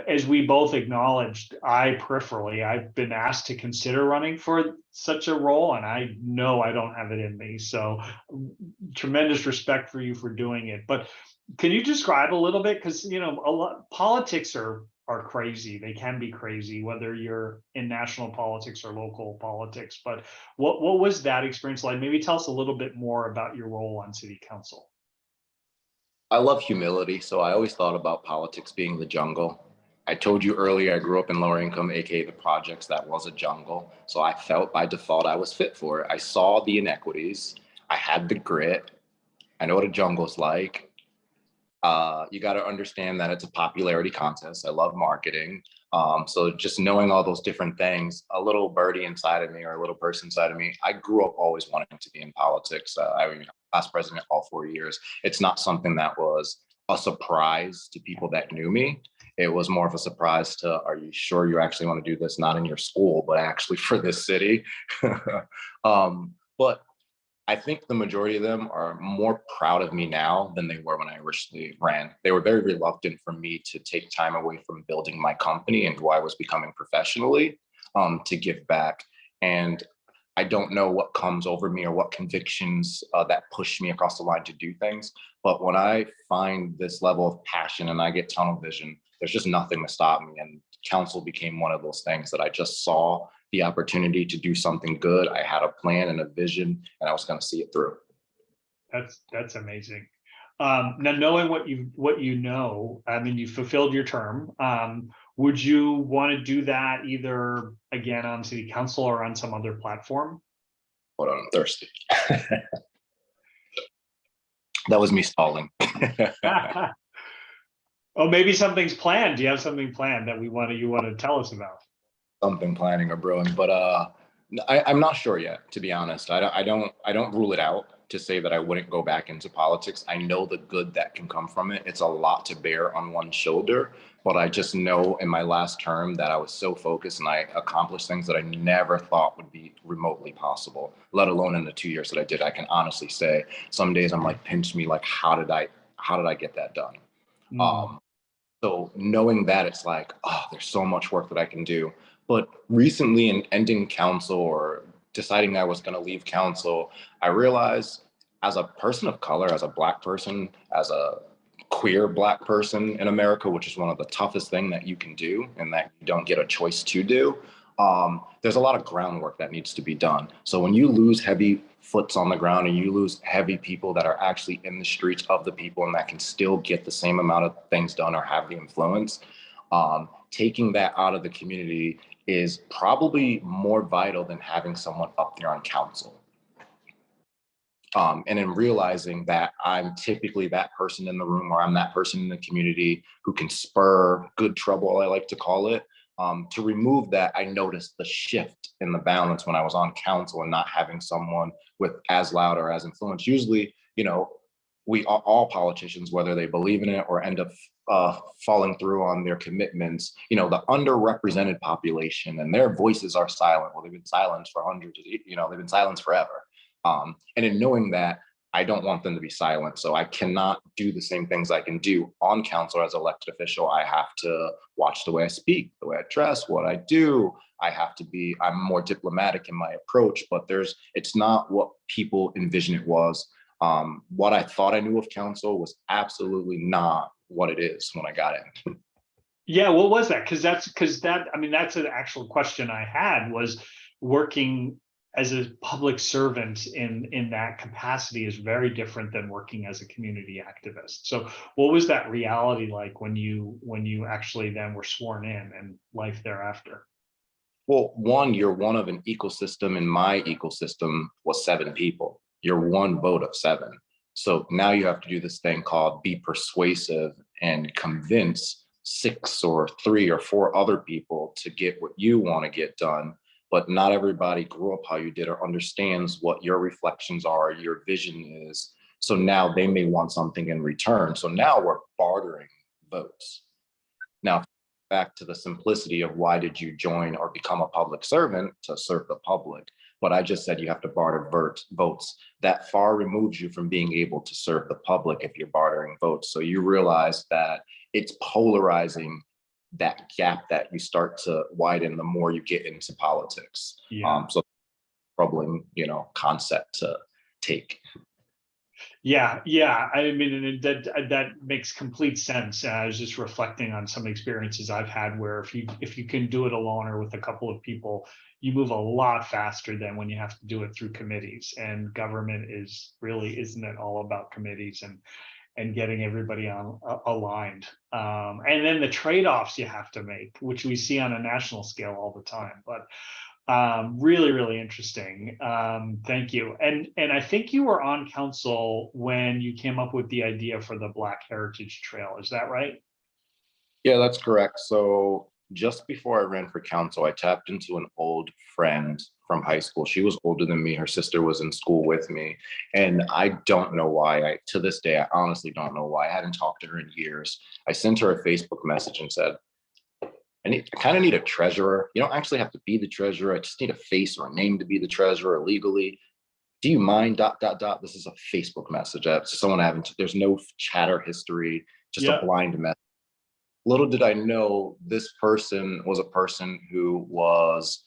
as we both acknowledged, I've been asked to consider running for such a role, and I know I don't have it in me. So tremendous respect for you for doing it. But can you describe a little bit? Because politics are crazy. They can be crazy, whether you're in national politics or local politics. But what was that experience like? Maybe tell us a little bit more about your role on city council. I love humility, so I always thought about politics being the jungle. I told you earlier, I grew up in lower income, aka the projects. That was a jungle. So I felt by default I was fit for it. I saw the inequities. I had the grit. I know what a jungle's like. You got to understand that it's a popularity contest. I love marketing. So just knowing all those different things, a little birdie inside of me or a little person inside of me, I grew up always wanting to be in politics. I was class president all 4 years. It's not something that was a surprise to people that knew me. It was more of a surprise to, are you sure you actually want to do this? Not in your school, but actually for this city. But I think the majority of them are more proud of me now than they were when I originally ran. They were very reluctant for me to take time away from building my company and who I was becoming professionally, to give back. And I don't know what comes over me or what convictions that push me across the line to do things. But when I find this level of passion and I get tunnel vision, there's just nothing to stop me. And council became one of those things that I just saw the opportunity to do something good. I had a plan and a vision, and I was going to see it through. That's amazing. Now, knowing what you know, I mean, you fulfilled your term. Would you want to do that either again on city council or on some other platform? Hold on, I'm thirsty. That was me stalling. Oh, maybe something's planned. Do you have something planned that you want to tell us about? Something planning or brewing, but I'm not sure yet, to be honest. I don't rule it out to say that I wouldn't go back into politics. I know the good that can come from it. It's a lot to bear on one shoulder, but I just know in my last term that I was so focused and I accomplished things that I never thought would be remotely possible, let alone in the 2 years that I did. I can honestly say some days I'm like, pinch me, like, how did I get that done? So knowing that, it's like, oh, there's so much work that I can do. But recently in ending council or deciding that I was going to leave council, I realized as a person of color, as a Black person, as a queer Black person in America, which is one of the toughest things that you can do and that you don't get a choice to do, there's a lot of groundwork that needs to be done. So when you lose heavy foots on the ground and you lose heavy people that are actually in the streets of the people and that can still get the same amount of things done or have the influence, taking that out of the community is probably more vital than having someone up there on council. And in realizing that I'm typically that person in the room or I'm that person in the community who can spur good trouble, I like to call it. To remove that, I noticed the shift in the balance when I was on council and not having someone with as loud or as influence. Usually, we are all politicians, whether they believe in it or end up falling through on their commitments, the underrepresented population and their voices are silent. Well, they've been silenced for hundreds, they've been silenced forever. And in knowing that, I don't want them to be silent. So I cannot do the same things I can do on council as elected official. I have to watch the way I speak, the way I dress, what I do. I'm more diplomatic in my approach, but it's not what people envision it was. What I thought I knew of council was absolutely not what it is when I got in. Yeah, what was that? Because that's an actual question I had, was working as a public servant in that capacity is very different than working as a community activist. So what was that reality like when you actually then were sworn in and life thereafter? Well, one, you're one of an ecosystem, and my ecosystem was 7 people. You're one vote of 7. So now you have to do this thing called be persuasive and convince 6 or 3 or 4 other people to get what you want to get done. but not everybody grew up how you did or understands what your reflections are, your vision is. So now they may want something in return. So now we're bartering votes. Now, back to the simplicity of why did you join or become a public servant? To serve the public. But I just said you have to barter votes. That far removes you from being able to serve the public if you're bartering votes. So you realize that it's polarizing that gap that you start to widen the more you get into politics. Yeah. So troubling, concept to take. Yeah. I mean, and that makes complete sense. I was just reflecting on some experiences I've had where if you can do it alone or with a couple of people, you move a lot faster than when you have to do it through committees. And government isn't it all about committees and getting everybody aligned. And then the trade-offs you have to make, which we see on a national scale all the time. But really, really interesting. Thank you. And I think you were on council when you came up with the idea for the Black Heritage Trail. Is that right? Yeah, that's correct. So just before I ran for council, I tapped into an old friend from high school. She was older than me. Her sister was in school with me. And I don't know why. To this day, I honestly don't know why. I hadn't talked to her in years. I sent her a Facebook message and said, I kind of need a treasurer. You don't actually have to be the treasurer. I just need a face or a name to be the treasurer legally. Do you mind ... This is a Facebook message. Someone there's no chatter history, just a blind message. Little did I know this person was a person who was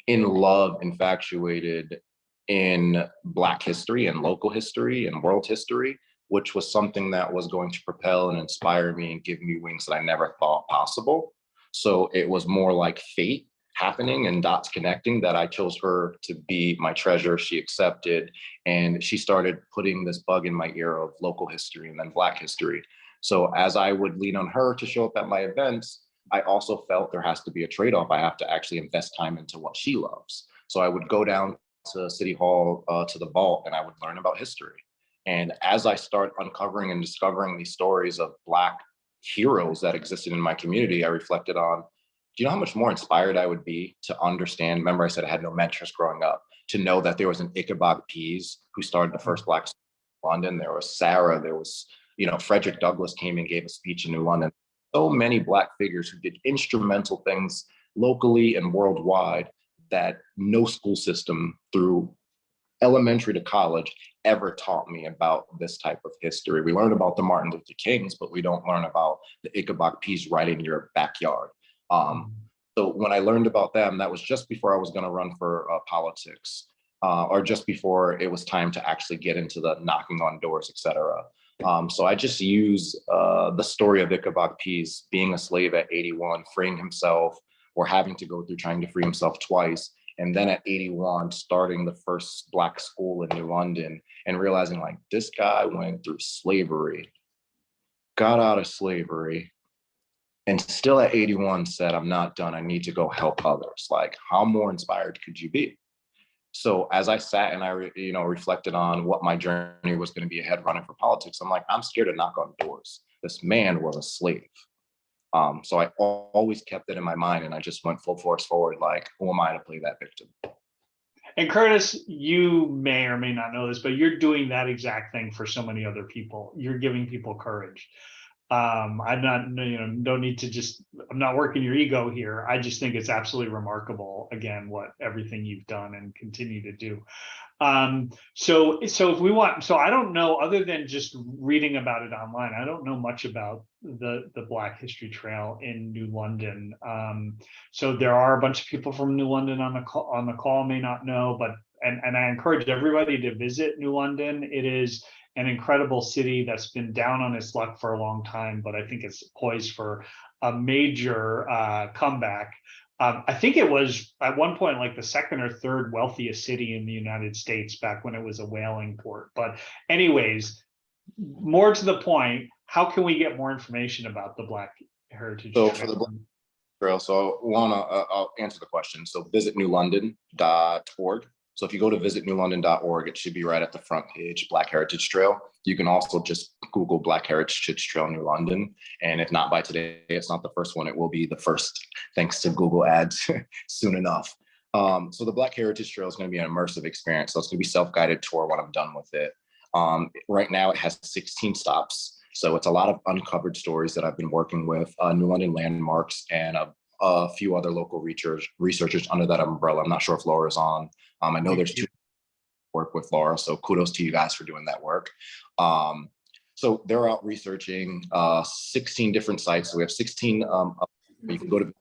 in love, infatuated in Black history and local history and world history, which was something that was going to propel and inspire me and give me wings that I never thought possible. So it was more like fate happening and dots connecting that I chose her to be my treasurer. She accepted, and she started putting this bug in my ear of local history and then Black history. So as I would lean on her to show up at my events, I also felt there has to be a trade-off. I have to actually invest time into what she loves. So I would go down to City Hall, to the vault, and I would learn about history. And as I start uncovering and discovering these stories of Black heroes that existed in my community, I reflected on, do you know how much more inspired I would be to understand? Remember, I said I had no mentors growing up, to know that there was an Ichabod Pease who started the first Black school in London. There was Sarah, there was, Frederick Douglass came and gave a speech in New London. So many Black figures who did instrumental things locally and worldwide that no school system through elementary to college ever taught me about this type of history. We learn about the Martin Luther Kings, but we don't learn about the Ichabod Pease right in your backyard. So when I learned about them, that was just before I was going to run for politics, or just before it was time to actually get into the knocking on doors, etc. So I just use the story of Ichabod Pease being a slave at 81, freeing himself, or having to go through trying to free himself twice. And then at 81, starting the first Black school in New London and realizing like this guy went through slavery, got out of slavery, and still at 81 said, I'm not done. I need to go help others. Like, how more inspired could you be? So as I sat and I, reflected on what my journey was going to be ahead running for politics, I'm like, I'm scared to knock on doors. This man was a slave. So I always kept it in my mind, and I just went full force forward. Like, who am I to play that victim? And Curtis, you may or may not know this, but you're doing that exact thing for so many other people. You're giving people courage. I'm not, don't need to I'm not working your ego here. I just think it's absolutely remarkable, again, what everything you've done and continue to do. So if we want, so I don't know, other than just reading about it online, I don't know much about the Black History Trail in New London. So there are a bunch of people from New London on the call may not know, but and I encourage everybody to visit New London. It is an incredible city that's been down on its luck for a long time, but I think it's poised for a major comeback. I think it was at one point like the second or third wealthiest city in the United States back when it was a whaling port. But anyways, more to the point, how can we get more information about the Black Heritage Trail? For the Black Trail, so I'll answer the question. So visit newlondon.org. So if you go to visitnewlondon.org, it should be right at the front page, Black Heritage Trail. You can also just Google Black Heritage Trail New London. And if not by today, it's not the first one, it will be the first, thanks to Google Ads soon enough. So the Black Heritage Trail is going to be an immersive experience. So it's going to be self-guided tour when I'm done with it. Right now it has 16 stops. So it's a lot of uncovered stories that I've been working with New London Landmarks and a few other local researchers under that umbrella. I'm not sure if Laura's on. I know there's two work with Laura, so kudos to you guys for doing that work. So they're out researching 16 different sites. So we have 16, you can go to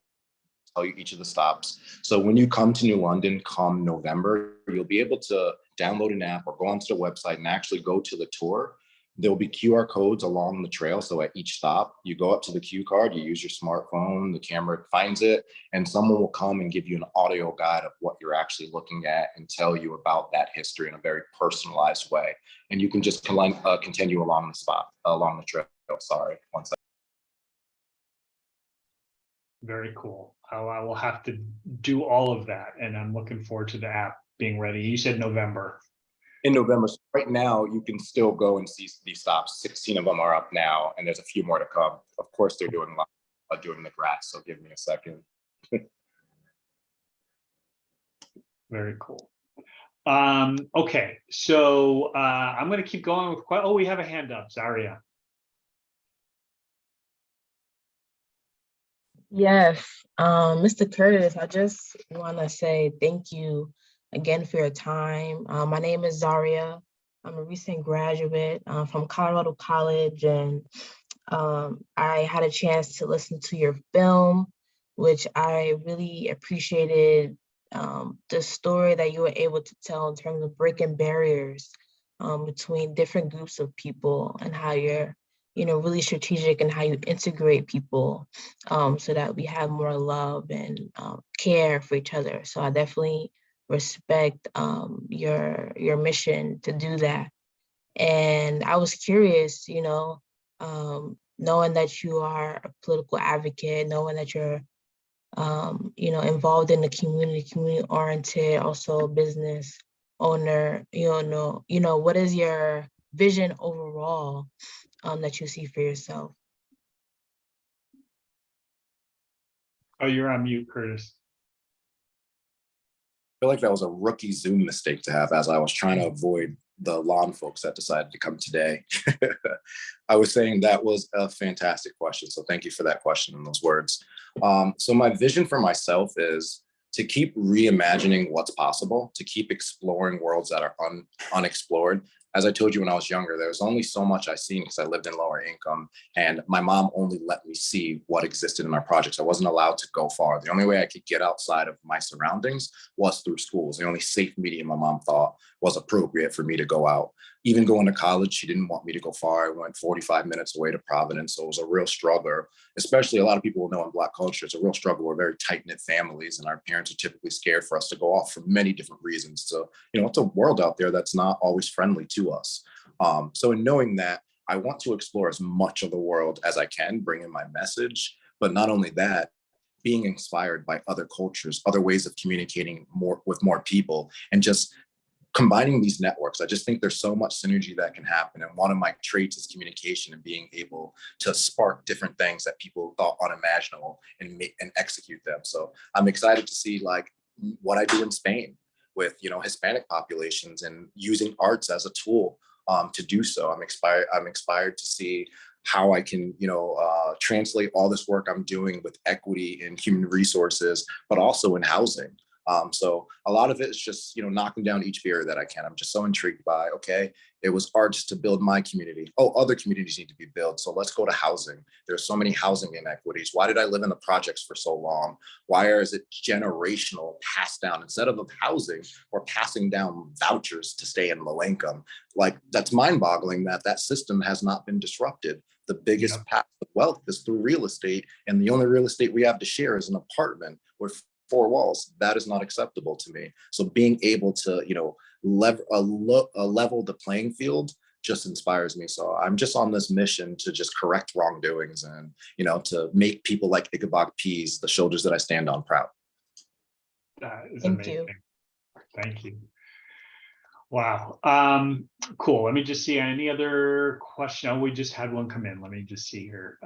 tell you each of the stops. So when you come to New London come November, you'll be able to download an app or go onto the website and actually go to the tour. There'll be QR codes along the trail. So at each stop, you go up to the cue card, you use your smartphone, the camera finds it, and someone will come and give you an audio guide of what you're actually looking at and tell you about that history in a very personalized way. And you can just continue along the trail. Sorry, one second. Very cool. I will have to do all of that, and I'm looking forward to the app being ready. You said November. In November. So right now, you can still go and see these stops. 16 of them are up now, and there's a few more to come. Of course, they're doing the grass, so give me a second. Very cool. Okay, so I'm going to keep going with. Oh, we have a hand up, Zaria. Yes, Mr. Curtis, I just want to say thank you again for your time. My name is Zaria. I'm a recent graduate from Colorado College, and I had a chance to listen to your film, which I really appreciated the story that you were able to tell in terms of breaking barriers between different groups of people and how you're really strategic and how you integrate people so that we have more love and care for each other. So I definitely respect your mission to do that. And I was curious, knowing that you are a political advocate, knowing that you're involved in the community oriented, also a business owner, what is your vision overall that you see for yourself? Oh, you're on mute, Curtis. I feel like that was a rookie Zoom mistake to have, as I was trying to avoid the lawn folks that decided to come today. I was saying that was a fantastic question. So thank you for that question and those words. So my vision for myself is to keep reimagining what's possible, to keep exploring worlds that are unexplored. As I told you when I was younger, there was only so much I seen because I lived in lower income, and my mom only let me see what existed in our projects. I wasn't allowed to go far. The only way I could get outside of my surroundings was through schools. The only safe medium my mom thought was appropriate for me to go out. Even going to college, she didn't want me to go far. I went 45 minutes away to Providence. So it was a real struggle, especially a lot of people will know in Black culture, it's a real struggle. We're very tight-knit families, and our parents are typically scared for us to go off for many different reasons. So, it's a world out there that's not always friendly to us. So in knowing that, I want to explore as much of the world as I can, bring in my message, but not only that, being inspired by other cultures, other ways of communicating with more people, and just combining these networks. I just think there's so much synergy that can happen. And one of my traits is communication and being able to spark different things that people thought unimaginable and execute them. So I'm excited to see what I do in Spain with, Hispanic populations and using arts as a tool to do so. I'm inspired to see how I can, translate all this work I'm doing with equity in human resources, but also in housing. So a lot of it is just, knocking down each barrier that I can. I'm just so intrigued by, okay, it was arts to build my community. Oh, other communities need to be built. So let's go to housing. There's so many housing inequities. Why did I live in the projects for so long? Why is it generational passed down? Instead of housing, we're passing down vouchers to stay in low income. That's mind boggling that system has not been disrupted. The biggest path of wealth is through real estate. And the only real estate we have to share is an apartment with 4 walls. That is not acceptable to me. So being able to, level the playing field just inspires me. So I'm just on this mission to just correct wrongdoings and, to make people like Ichabod Pease, the shoulders that I stand on, proud. That is Thank amazing. you. Thank you. Wow. Cool. Let me just see any other question. Oh, we just had one come in. Let me just see here.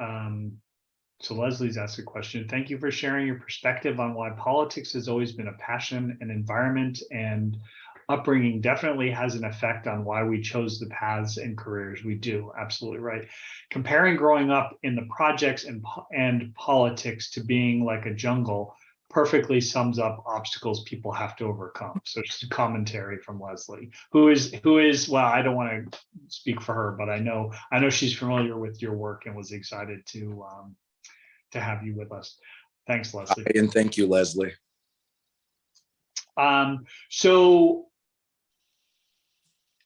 So Leslie's asked a question. Thank you for sharing your perspective on why politics has always been a passion and environment, and upbringing definitely has an effect on why we chose the paths and careers we do. Absolutely right. Comparing growing up in the projects and politics to being like a jungle perfectly sums up obstacles people have to overcome. So just a commentary from Leslie, who is well, I don't want to speak for her, but I know she's familiar with your work and was excited to have you with us. Thanks, Leslie. And thank you, Leslie. So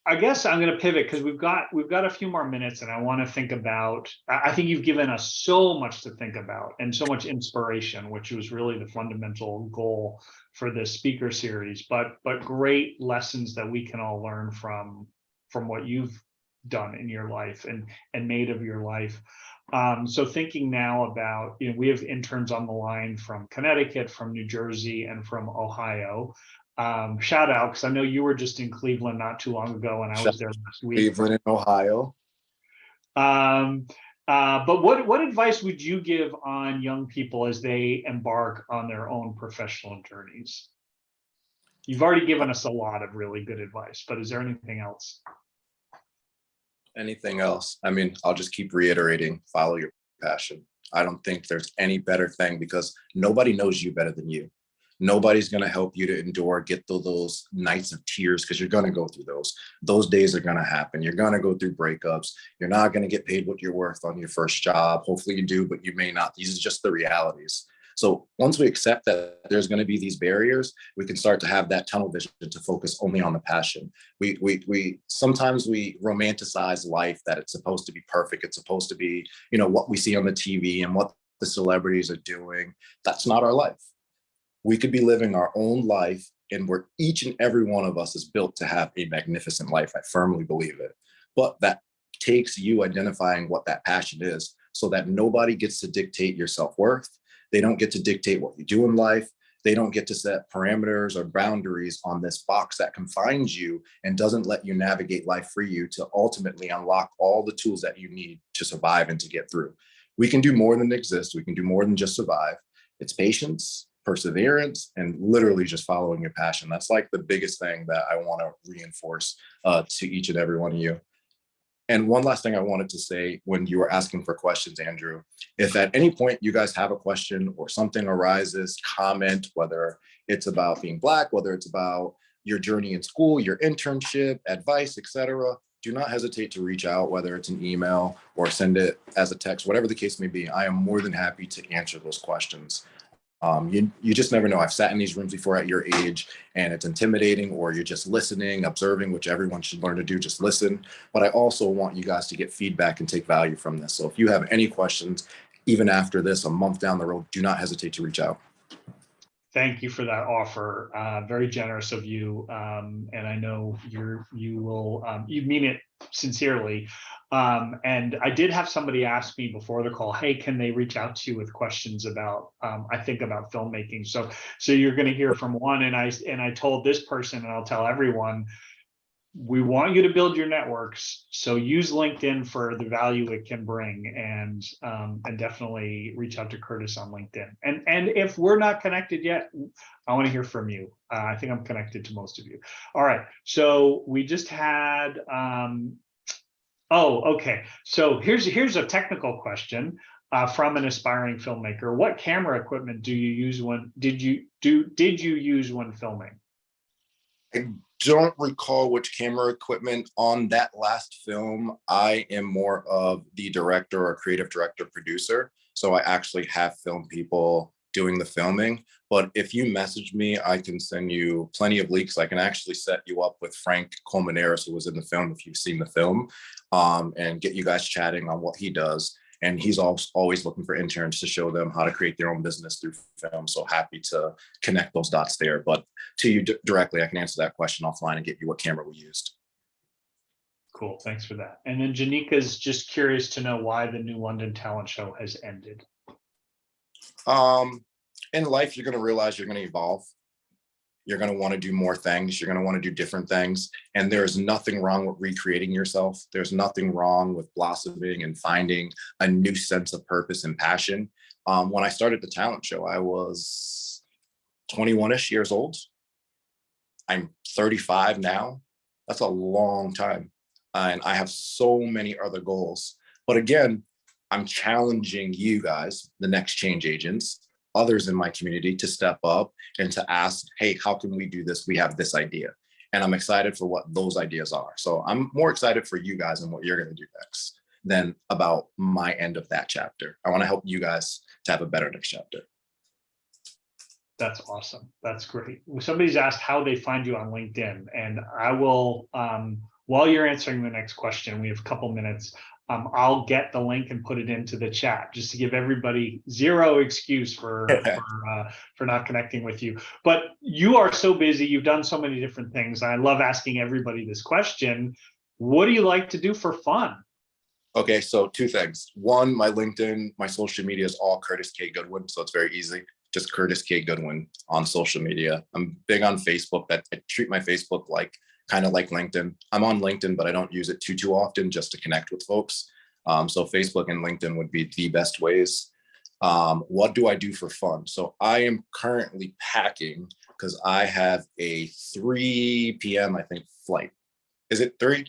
I guess I'm going to pivot because we've got a few more minutes, and I want to think about. I think you've given us so much to think about and so much inspiration, which was really the fundamental goal for this speaker series. But great lessons that we can all learn from what you've done in your life and made of your life. So thinking now about, we have interns on the line from Connecticut, from New Jersey, and from Ohio. Shout out, because I know you were just in Cleveland not too long ago, and I was there last week. Cleveland in Ohio. But what advice would you give on young people as they embark on their own professional journeys? You've already given us a lot of really good advice, but is there anything else? Anything else? I mean, I'll just keep reiterating, follow your passion. I don't think there's any better thing, because nobody knows you better than you. Nobody's going to help you to endure, get through those nights of tears, because you're going to go through those. Those days are going to happen. You're going to go through breakups. You're not going to get paid what you're worth on your first job. Hopefully you do, but you may not. These are just the realities. So once we accept that there's going to be these barriers, we can start to have that tunnel vision to focus only on the passion. We sometimes we romanticize life, that it's supposed to be perfect. It's supposed to be, what we see on the TV and what the celebrities are doing. That's not our life. We could be living our own life, and where each and every one of us is built to have a magnificent life. I firmly believe it. But that takes you identifying what that passion is, so that nobody gets to dictate your self-worth. They don't get to dictate what you do in life. They don't get to set parameters or boundaries on this box that confines you and doesn't let you navigate life for you to ultimately unlock all the tools that you need to survive and to get through. We can do more than exist. We can do more than just survive. It's patience, perseverance, and literally just following your passion. That's like the biggest thing that I want to reinforce to each and every one of you. And one last thing I wanted to say when you were asking for questions, Andrew, if at any point you guys have a question or something arises, comment, whether it's about being Black, whether it's about your journey in school, your internship, advice, etc., do not hesitate to reach out, whether it's an email or send it as a text, whatever the case may be. I am more than happy to answer those questions. You just never know. I've sat in these rooms before at your age, and it's intimidating, or you're just listening, observing, which everyone should learn to do, just listen. But I also want you guys to get feedback and take value from this. So if you have any questions, even after this, a month down the road, do not hesitate to reach out. Thank you for that offer. Very generous of you. And I know you mean it sincerely. And I did have somebody ask me before the call, hey, can they reach out to you with questions about, I think about filmmaking. So you're going to hear from one, and I told this person, and I'll tell everyone, we want you to build your networks. So use LinkedIn for the value it can bring, and definitely reach out to Curtis on LinkedIn. And if we're not connected yet, I want to hear from you. I think I'm connected to most of you. All right. So we just had, okay. So here's a technical question from an aspiring filmmaker. What camera equipment do you use did you use when filming? I don't recall which camera equipment on that last film. I am more of the director or creative director producer. So I actually have film people doing the filming. But if you message me, I can send you plenty of leaks. I can actually set you up with Frank Colmenares, who was in the film, if you've seen the film, and get you guys chatting on what he does. And he's always looking for interns to show them how to create their own business through film. So happy to connect those dots there. But to you directly, I can answer that question offline and get you what camera we used. Cool, thanks for that. And then Janika's just curious to know why the New London Talent Show has ended. In life, you're going to realize you're going to evolve. You're going to want to do more things. You're going to want to do different things. And there's nothing wrong with recreating yourself. There's nothing wrong with blossoming and finding a new sense of purpose and passion. When I started the talent show, I was 21-ish years old. I'm 35 now. That's a long time. And I have so many other goals. But again, I'm challenging you guys, the next change agents, others in my community, to step up and to ask, hey, how can we do this? We have this idea. And I'm excited for what those ideas are. So I'm more excited for you guys and what you're going to do next than about my end of that chapter. I want to help you guys to have a better next chapter. That's awesome. That's great. Somebody's asked how they find you on LinkedIn, and I will, while you're answering the next question, we have a couple minutes. I'll get the link and put it into the chat just to give everybody zero excuse for not connecting with you. But you are so busy. You've done so many different things. I love asking everybody this question. What do you like to do for fun? Okay, so two things. One, my LinkedIn, my social media is all Curtis K. Goodwin, so it's very easy. Just Curtis K. Goodwin on social media. I'm big on Facebook. I treat my Facebook like kind of like LinkedIn. I'm on LinkedIn, but I don't use it too often just to connect with folks. So Facebook and LinkedIn would be the best ways. What do I do for fun? So I am currently packing because I have a 3 p.m. I think flight. Is it 3?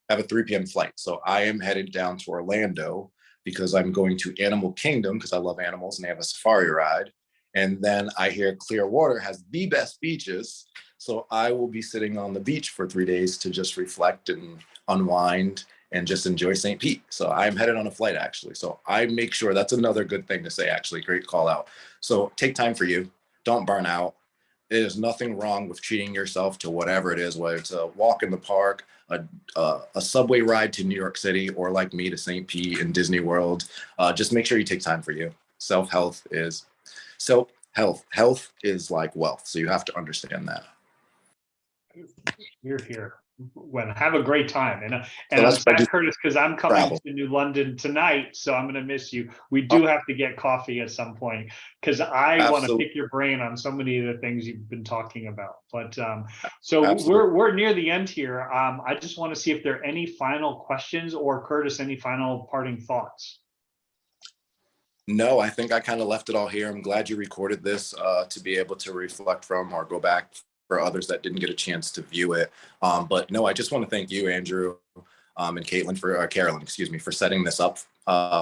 I have a 3 p.m. flight. So I am headed down to Orlando because I'm going to Animal Kingdom because I love animals and they have a safari ride. And then I hear Clearwater has the best beaches. So I will be sitting on the beach for 3 days to just reflect and unwind and just enjoy St. Pete. So I'm headed on a flight actually. So I make sure that's another good thing to say, actually. Great call out. So take time for you. Don't burn out. There's nothing wrong with treating yourself to whatever it is, whether it's a walk in the park, a subway ride to New York City, or like me to St. Pete and Disney World. Just make sure you take time for you. Health is like wealth. So you have to understand that. You're here. Well, have a great time. And So I'm sad, Curtis, because I'm coming travel. to New London tonight, so I'm going to miss you. We do have to get coffee at some point because I want to pick your brain on so many of the things you've been talking about. But so we're near the end here. I just want to see if there are any final questions, or Curtis, any final parting thoughts. No, I think I kind of left it all here. I'm glad you recorded this to be able to reflect from or go back for others that didn't get a chance to view it. But no, I just want to thank you, Andrew, and Caitlin Carolyn, excuse me, for setting this up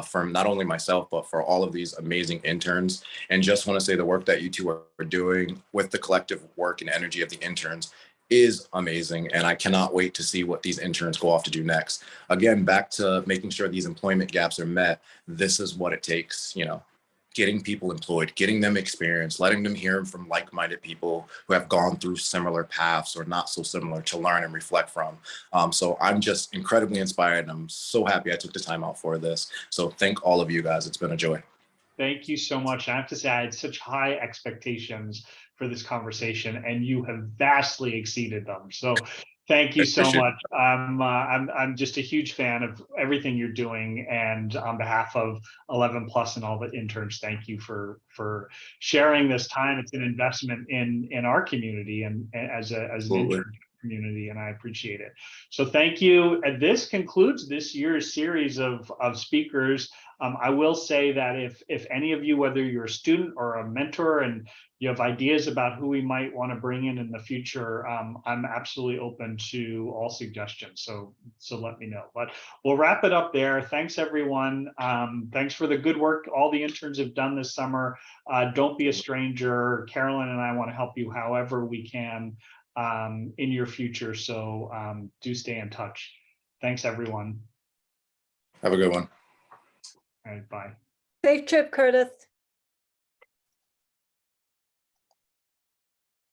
for not only myself, but for all of these amazing interns. And just want to say the work that you two are doing with the collective work and energy of the interns is amazing. And I cannot wait to see what these interns go off to do next. Again, back to making sure these employment gaps are met. This is what it takes, getting people employed, getting them experience, letting them hear from like-minded people who have gone through similar paths or not so similar to learn and reflect from. So I'm just incredibly inspired, and I'm so happy I took the time out for this. So thank all of you guys. It's been a joy. Thank you so much. I have to say, I had such high expectations for this conversation, and you have vastly exceeded them. So thank you so much. I'm just a huge fan of everything you're doing, and on behalf of 11 Plus and all the interns, thank you for sharing this time. It's an investment in our community and as an intern community, and I appreciate it. So thank you. And this concludes this year's series of speakers. I will say that if any of you, whether you're a student or a mentor, and you have ideas about who we might want to bring in the future, I'm absolutely open to all suggestions. So let me know. But we'll wrap it up there. Thanks, everyone. Thanks for the good work all the interns have done this summer. Don't be a stranger. Carolyn and I want to help you however we can in your future. So do stay in touch. Thanks, everyone. Have a good one. All right, bye. Safe trip, Curtis.